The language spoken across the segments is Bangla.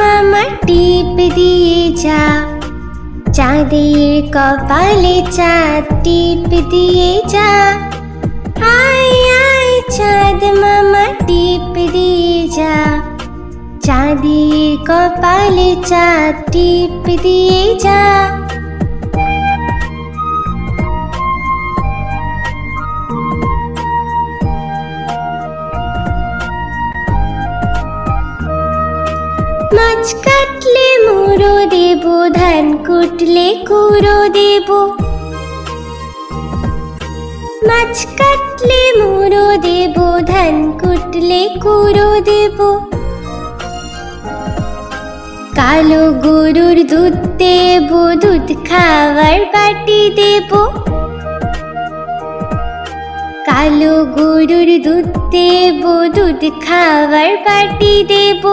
মামা টিপ দিয়ে যা, চাঁদের কপালে চাঁদ টিপ দিয়ে যা। আয় আয় চাঁদ মামা টিপ দিয়ে যা, চাঁদের কপালে চাঁদ টিপ দিয়ে যা। মাছ কাটলে মুড়ো দেব, ধান কুটলে কুড়ো দেব। মাছ কাটলে মুড়ো দেব, ধান কুটলে কুড়ো দেব। কালো গরুর দুধ দেব, দুধ খাওয়ার বাটি দেব। কালো গরুর দুধ দেব, দুধ খাওয়ার বাটি দেব।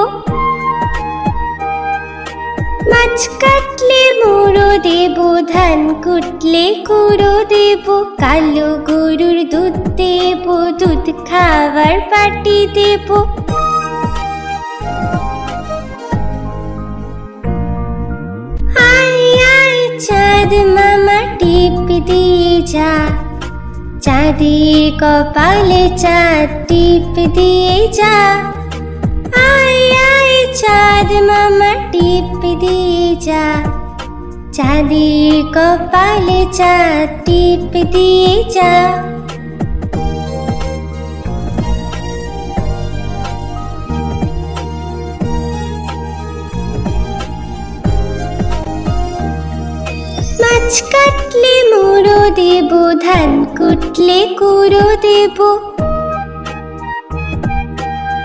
মাছ কাটলে মুড়ো দেব, ধান কুটলে কুড়ো দেব। কালো গরুর দুধ দেব, দুধ খাওয়ার বাটি দেব। আয় আয় চাঁদ মামা টিপ দিয়ে যা, চাঁদের কপালে চাঁদ টিপ দিয়ে যা। আয় আয় চাঁদ মামা টিপ দিয়ে যা, চাঁদের কপালে চাঁদ টিপ দিয়ে যা। মাছ কাটলে মুড়ো দেব, ধান কুটলে কুড়ো দেব।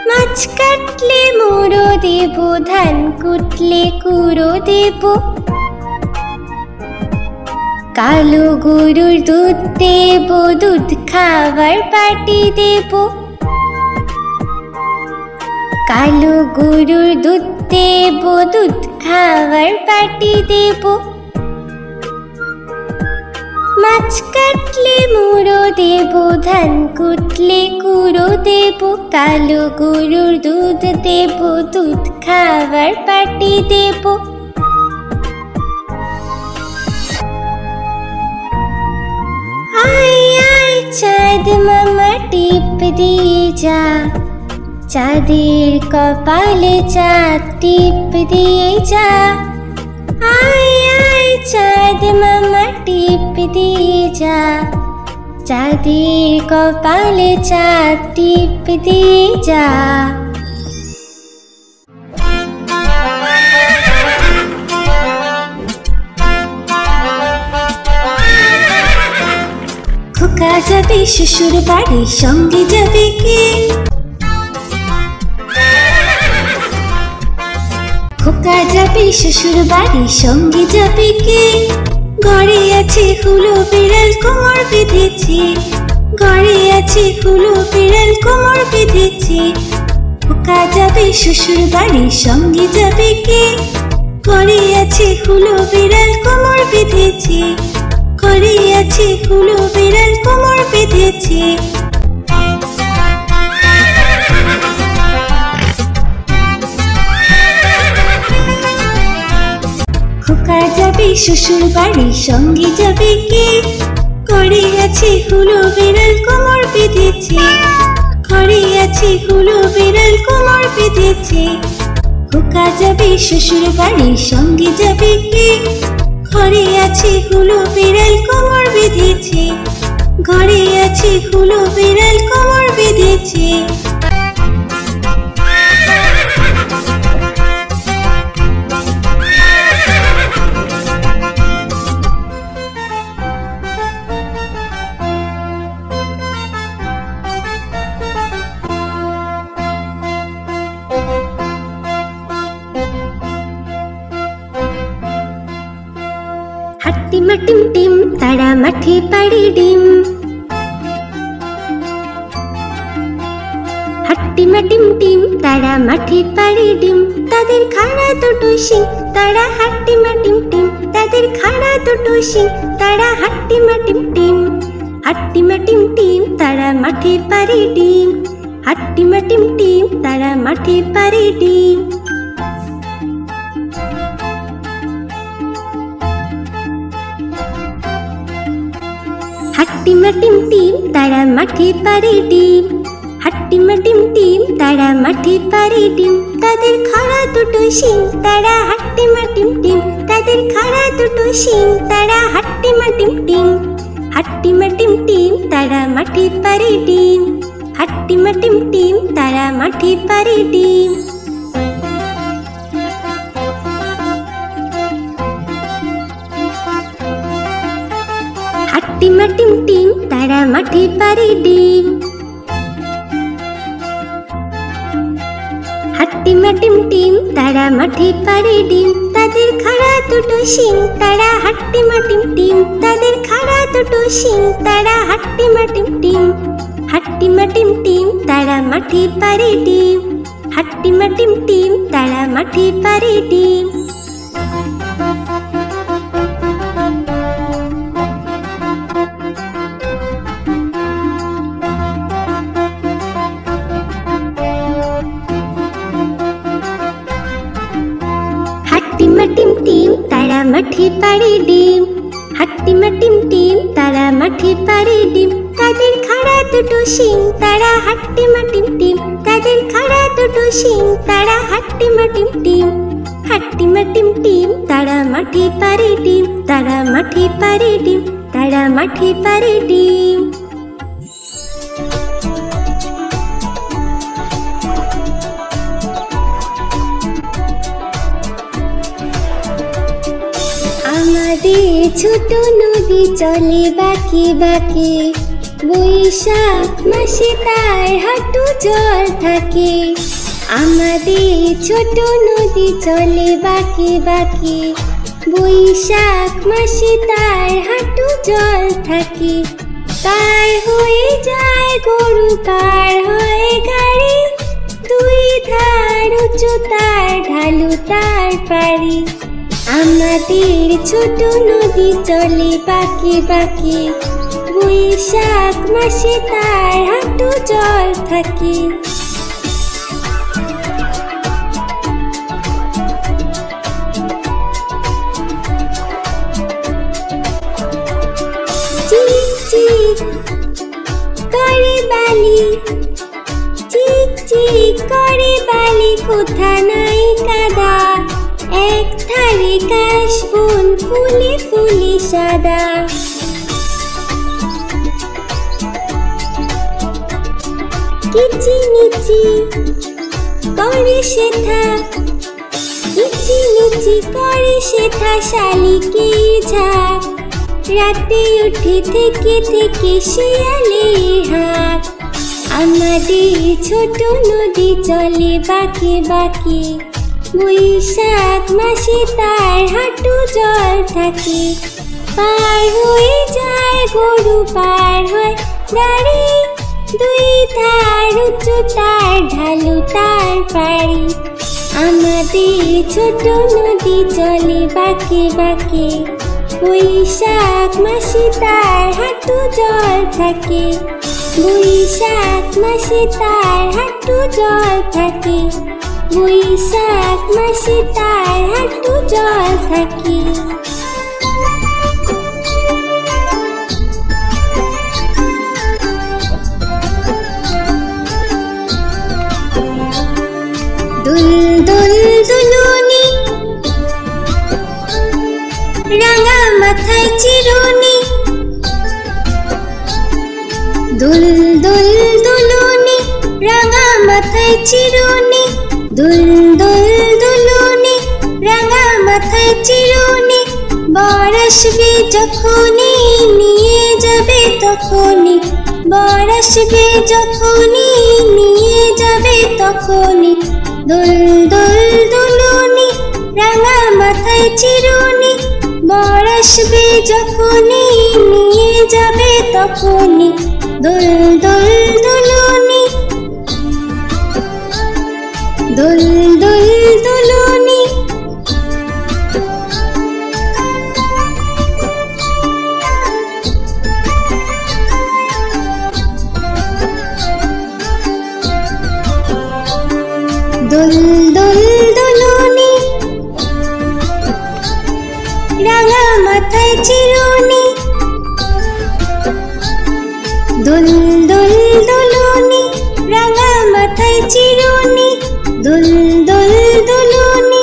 মাছ কাটলে মুড়ো দেব, ধান কুটলে কুড়ো দেব। কালো গরুর দুধ দেব, দুধ খাওয়ার বাটি দেব। কালো গরুর দুধ দেব, দুধ খাওয়ার বাটি দেব। মাছ কাটলে মুড়ো দেব, ধান কুটলে কুড়ো দেব। কালো গরুর দুধ দেব, দুধ খাওয়ার বাটি দেব। আয় আয় চাঁদ মামা টিপ দিয়ে যা, চাঁদের কপালে চাঁদ টিপ দিয়ে যা। আয় আয় চাঁদ মামা টিপ দিয়ে যা, চাঁদের কপালে চাঁদ টিপ দিয়ে যা। খোকা যাবে শ্বশুর বাড়ি, সঙ্গে যাবে কে? খোকা যাবে শ্বশুর বাড়ি, সঙ্গে যাবে কে? ঘরে আছে হুলো বিড়াল, কোমর বেঁধেছে। ঘরে আছে হুলো বিড়াল, কোমর বেঁধেছে। খোকা যাবে শ্বশুর বাড়ি, সঙ্গে যাবে কে? ঘরে আছে হুলো বিড়াল, কোমর বেঁধেছে। ঘরে আছে হুলো বিড়াল, কোমর বেঁধেছে। খোকা যাবে শ্বশুর বাড়ি, সঙ্গে যাবে কে? ঘরে আছে হুলো বিড়াল, কোমর বেঁধেছে। ঘরে আছে হুলো বিড়াল, কোমর বেঁধেছে। খোকা যাবে শ্বশুর বাড়ি, সঙ্গে যাবে কে? ঘরে আছে হুলো বিড়াল, কোমর বেঁধেছে। ঘরে আছে হুলো বিড়াল, কোমর বেঁধেছে। হাট্টিমা টিম টিম, তারা মাঠে পাড়ে ডিম। হাট্টিমা টিম টিম, তারা মাঠে পাড়ে ডিম। তাদের খাড়া দুটো শিং, তারা হাট্টিমা টিম টিম। তাদের খাড়া দুটো শিং, তারা হাট্টিমা টিম টিম। হাট্টিমা টিম টিম, তারা মাঠে পাড়ে ডিম। হাট্টিমা টিম টিম, তারা মাঠে পাড়ে ডিম। হাট্টিমা টিম টিম তারা মাঠে পারে ডিম। হাট্টিমা টিম টিম তারা মাঠে পারে ডিম। তাদের খাড়া দুটো শিং তারা হাট্টিমা টিম টিম। তাদের খাড়া দুটো শিং তারা হাট্টিমা টিম টিম। হাট্টিমা টিম টিম তারা মাঠে পারে ডিম। হাট্টিমা টিম টিম তারা মাঠে পারে ডিম। হাট্টিমা টিম টিম তারা মাঠে পারে ডিম। হাট্টিমা টিম টিম তারা মাঠে পারে ডিম। তাদের খাড়া দুটো শিং তারা হাট্টিমা টিম টিম। তাদের খাড়া দুটো শিং তারা হাট্টিমা টিম টিম। হাট্টিমা টিম টিম তারা মাঠে পারে ডিম। হাট্টিমা টিম টিম তারা মাঠে পারে ডিম। হাট্টিমা টিম টিম তারা মাঠে পারে ডিম। হাট্টিমা টিম টিম তারা মাঠে পারে ডিম। তাদের খাড়া দুটো শিং তারা হাট্টিমা টিম টিম। তাদের খাড়া দুটো শিং তারা হাট্টিমা টিম টিম। হাট্টিমা টিম টিম তারা মাঠে পারে ডিম। তারা মাঠে পারে ডিম। তারা মাঠে পারে ডিম। আমাদের ছোট নদী চলে বাঁকে বাঁকে। বৈশাখ মাসে তার হাঁটু জল থাকে। আমাদের ছোট নদী চলে বাঁকে বাঁকে। বৈশাখ মাসে তার হাঁটু জল থাকে। পার হয়ে যায় গরু, পার হয় গাড়ি। দুই ধার উঁচু তার, ঢালু তার পারি। আমাদের ছোট নদী চলে বাঁকে বাঁকে। বৈশাখ মাসে তার হাঁটু জল থাকে। চিক চিক করে বালি, চিক চিক করে বালি, কোথা নাই কাদা। এক ধারে কাশবন ফুলে ফুলে সাদা। কিচিমিচি করে শেথা, কিচিমিচি করে শেথা শালিকে ঝাঁক। রাতে উঠে থেকে থেকে শিয়ালে হাঁক। আমাদের ছোট নদী চলে বাঁকে বাঁকে। বৈশাখ মাসে তার হাঁটু জল থাকে। পার হয়ে যায় গরু, পার হয় গাড়ি। দুই ধার উঁচু তার, ঢালু তার পারি। আমাদের ছোট নদী চলে বাঁকে বাঁকে। বৈশাখ মাসে তার হাঁটু জল থাকে। বৈশাখ মাসে তার হাঁটু জল থাকে। বৈশাখ মাসে তার হাঁটু জল থাকে। দুল দুল দুলুনি, রাঙা মাথায় চিরুনি। দুল দুল দুলুনি, রাঙা মাথায় চিরুনি। দুল দুল দুলুনি, রাঙা মাথায় চিরুনি। বর আসবে যখনই, নিয়ে যাবে তখনই। বর আসবে যখনই, নিয়ে যাবে তখনই। দুল দুল দুলুনি, রাঙা মাথায় চিরুনি। বর আসবে যখনই, নিয়ে যাবে তখনই। দুল দুল দুলুনি, দুল দুল দুলুনি। দুল দুল দুলুনি, রাঙা মাথায় চিরুনি। দোল দোল দোলনি রাঙা মাথায় চিরুনি, দোল দোল দোলনি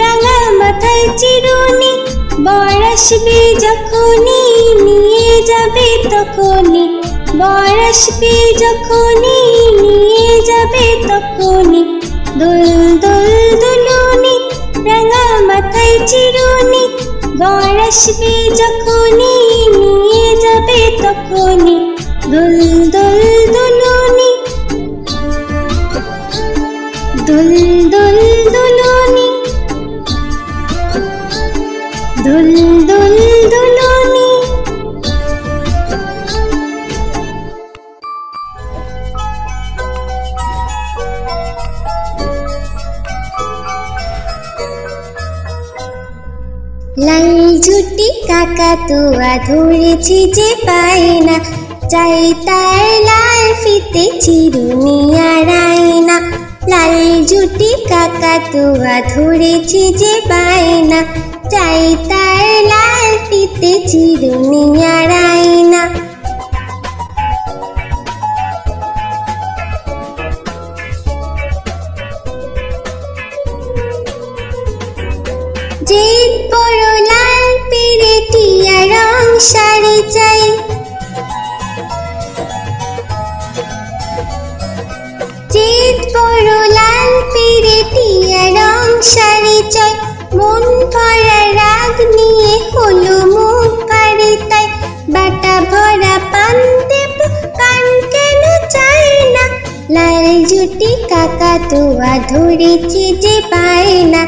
রাঙা মাথায় চিরুনি, বর আসবে যখনই নিয়ে যাবে তখনই, বর আসবে যখনই নিয়ে যাবে তখনই। দোল দোল দোলনি রাঙা মাথায় চিরুনি, বর আসবে যখনই নিয়ে যাবে তখনই। দোল দোল দোলনি, দোল দোল দোলনি, দোল দোল দোলনি। লাল ঝুটি কাকাতুয়া ধরেছি যে পায় না, চাই তার লাল ফিতে চিরুনি আর আয়না। লাল ঝুটি কাকাতুয়া ধরেছি যে পায় না, চাই তার লাল ফিতে চিরুনি আর আয়না। যে বড় লাল পেরেটিয়া রং শাড়ি চাই, যে বড় লাল পেরেটিয়া রং শাড়ি চাই, মন ভরা রাগ নিয়ে হলো মুখ ভারী তাই, বাটা ভরা পান দেব পান কেন চাই না। লাল ঝুটি কাকাতুয়া ধরেছি যে পায় না,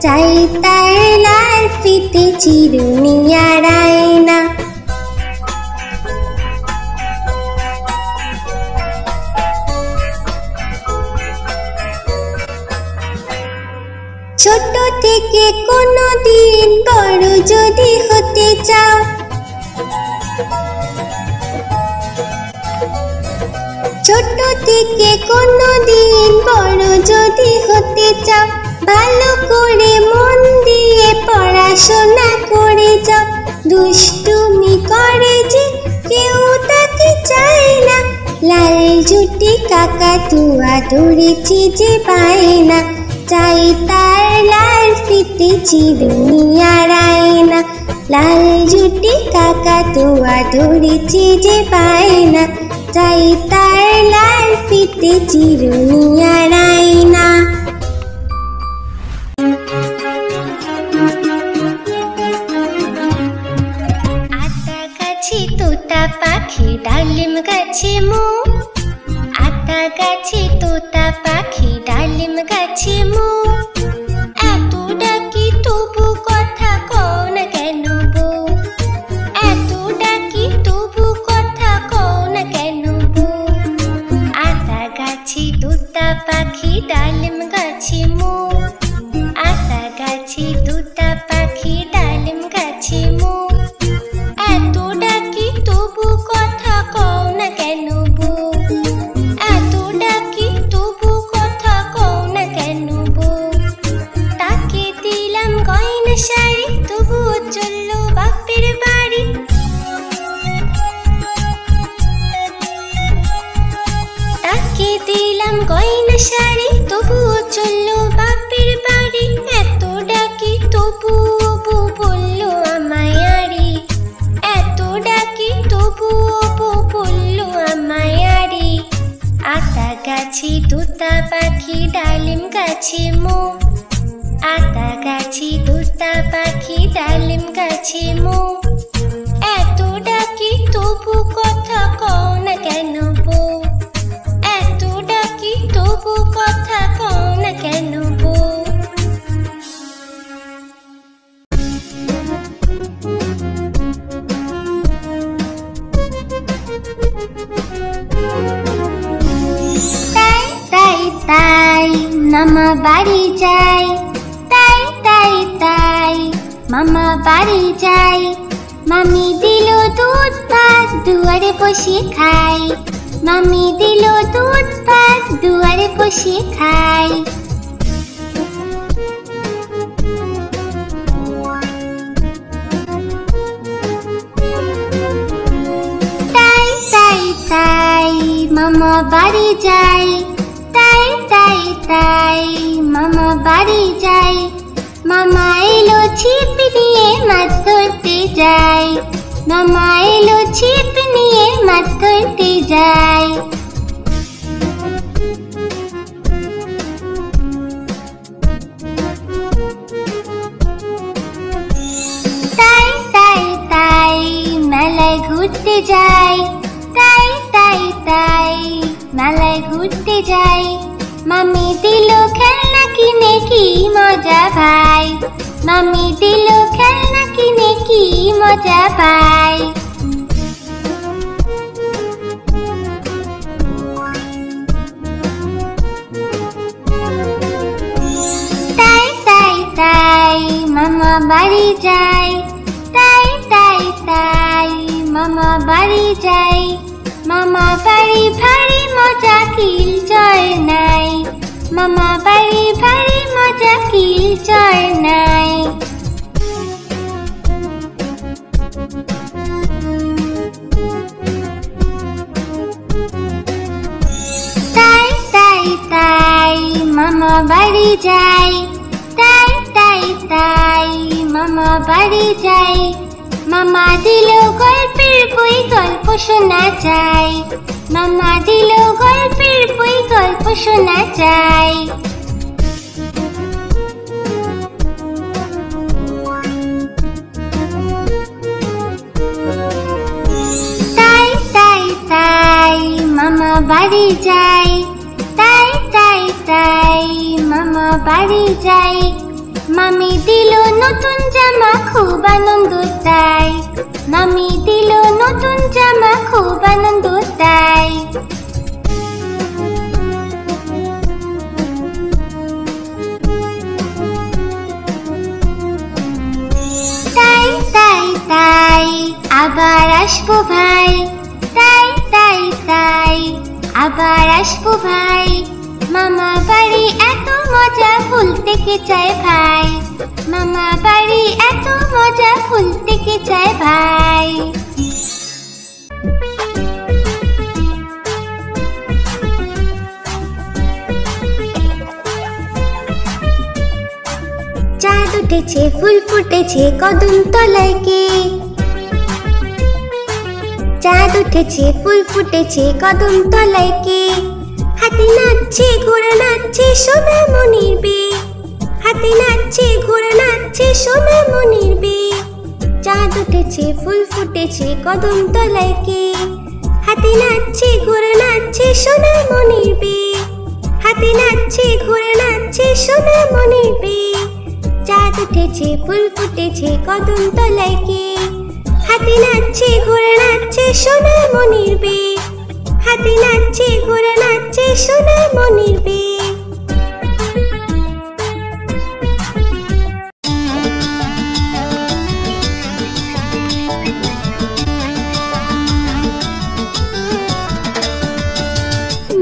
চাই তার লাল ফিতে চিরুনি আর আয়না। ছোট থেকে কোনো দিন বড় যদি হতে চাও, ছোট থেকে কোনো দিন বড় যদি হতে চাও, ভালো করে মন দিয়ে পড়াশোনা করে যাও। দুষ্টুমি করে যে কেউ তাকে চায় না, লাল ঝুটি কাকাতুয়া ধরেছি যে পায় না, চাই তার লাল ফিতে চিরুনি আর আয়না। লাল ঝুটি কাকাতুয়া ধরেছি যে পায় না, চাই তার লাল ফিতে চিরুনি আর আয়না। আতা গাছে তোতা পাখি ডালিম গাছে মো, আতা গাছে তোতা পাখি ডালিম গাছে মো, এত ডাকি তবু কথা কও না কেন বউ, এত ডাকি তবু কথা কও না কেন বউ। আতা গাছে তোতা পাখি ডালিম গাছে মো, আতা গাছে তোতা পাখি ডালিম গাছে মো, এত ডাকি তবু কথা কও না কেন বউ, এত ডাকি তবু কথা কও না কেন বউ। তাকে দিলাম গয়না শাড়ি তবুও চললো বাপের বাড়ি, তাকে দিলাম গয়না শাড়ি তবুও চললো বাপের বাড়ি, এত ডাকি তবুও বউ বললো আমায় আড়ি, এত ডাকি তবুও বউ বললো আমায় আড়ি। আতা গাছে তোতা পাখি ডালিম গাছে মো, আতা গাছে তোতা পাখি ডালিম গাছে মো, এত ডাকি তবু কথা কও না কেন বউ, এত ডাকি তবু কথা কও না কেন বউ। তাই তাই তাই মামা বাড়ি যাই, তাই তাই তাই মামা বাড়ি যাই, মামি দিল দুধ ভাত দুয়ারে বসে খাই, মামি দিল দুধ ভাত দুয়ারে বসে খাই। তাই তাই তাই বাড়ি যাই, তাই তাই তাই মামা বাড়ি যাই। মামা এলো ছিপ নিয়ে মাছ ধরতে যাই, মামা এলো ছিপ নিয়ে মাছ ধরতে যাই। তাই তাই তাই মেলায় ঘুরতে যাই, তাই তাই তাই মেলায় ঘুরতে যাই। মামি দিল খেলনা কিনে কি মজা ভাই, মামি দিল খেলনা কিনে কি মজা পাই। তাই তাই তাই মামা বাড়ি যাই, তাই তাই তাই মামা বাড়ি যাই। মামা বাড়ি ভারী মজা কিল চর নাই, মামা বাড়ি ভারী মজা কিল চর নাই। তাই তাই তাই মামা বাড়ি যাই, তাই তাই তাই মামা বাড়ি যাই। মামা দিল গল্পের বই গল্প শোনা চাই, মামা দিল গল্পের বই গল্প শোনা চাই। তাই তাই তাই মামা বাড়ি যাই, তাই তাই তাই মামা বাড়ি যাই। মামি দিল নতুন জামা খুব আনন্দ তাই, মামি দিল নতুন জামা খুব আনন্দ তাই। তাই তাই তাই আবার আসবো ভাই, তাই তাই তাই আবার আসবো ভাই। মামা বাড়ি এত মজা ভুলতে কে চায় ভাই, মামা বাড়ি এত মজা ভুলতে কে চায় ভাই। চাঁদ উঠেছে ফুল ফুটেছে কদম তলায় কে, চাঁদ উঠেছে ফুল ফুটেছে কদম তলায় কে। হাতি নাচছে ঘোড়া নাচছে সোনা মনির বে, হাতি নাচছে ঘোড়া নাচছে সোনা মনির বে। চাঁদ উঠেছে ফুল ফুটেছে কদম তলায় কে, হাতি নাচছে ঘোড়া নাচছে সোনা মনির বে, হাতি নাচছে ঘোড়া নাচছে সোনা মনির বে। চাঁদ উঠেছে ফুল ফুটেছে কদম তলায় কে, হাতি নাচছে ঘোড়া নাচছে সোনা মনির বে, হাতি নাচছে ঘোড়া নাচছে সোনা মনির বে।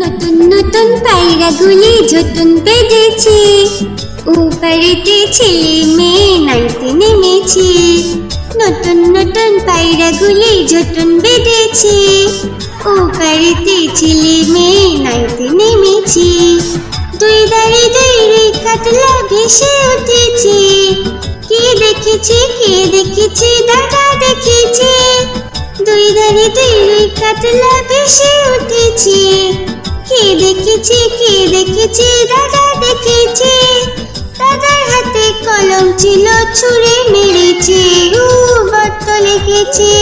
নতুন নতুন পায়রাগুলি ঝুটুন বেঁধেছে, উপরেতে ছেলে মেয়ে নাইতে নেমেছে। নতুন নতুন পায়রাগুলি ঝুটুন বেঁধেছে, উপরেতে ছেলে মেয়ে নাইতে নেমেছে। দুই ধারে দুই রুই কাতলা ভেসে উঠেছে, কে দেখেছে কে দেখেছে দাদা দেখেছে। দুই ধারে দুই রুই কাতলা ভেসে উঠেছে, কে দেখেছে কে দেখেছে দাদা দেখেছে। দাদার হাতে কলম ছিল ছুঁড়ে মেরেছে, বড্ড লেগেছে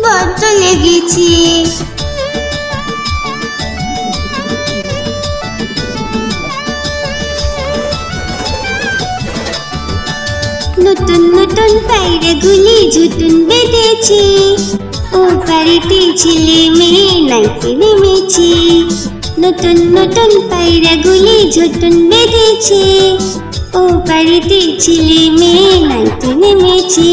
বড্ড লেগেছে। নতুন নতুন পায়রাগুলি ঝুটুন বেঁধেছে, ও বাড়িতে ছেলে মেয়ে নাইতে নেমেছে। নতুন নতুন পায়রাগুলি ঝুটুন বেঁধেছে, ও বাড়িতে ছেলে মেয়ে নাইতে নেমেছে।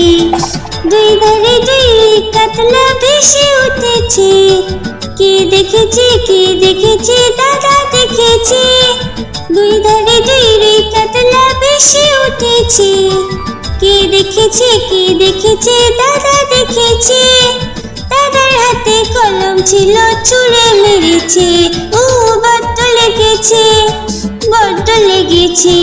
দুই ধারে দুই কাতলা ভেসে উঠেছে, কে দেখেছে কে দেখেছে দাদা দেখেছে। দুই ধারে দুই কাতলা ভেসে উঠেছে, কে দেখেছে কে দেখেছে দাদা দেখেছে। দাদার হাতে কলম ছিল ছুঁড়ে মেরেছে, ও বড্ড লেগেছে, বড্ড লেগেছে।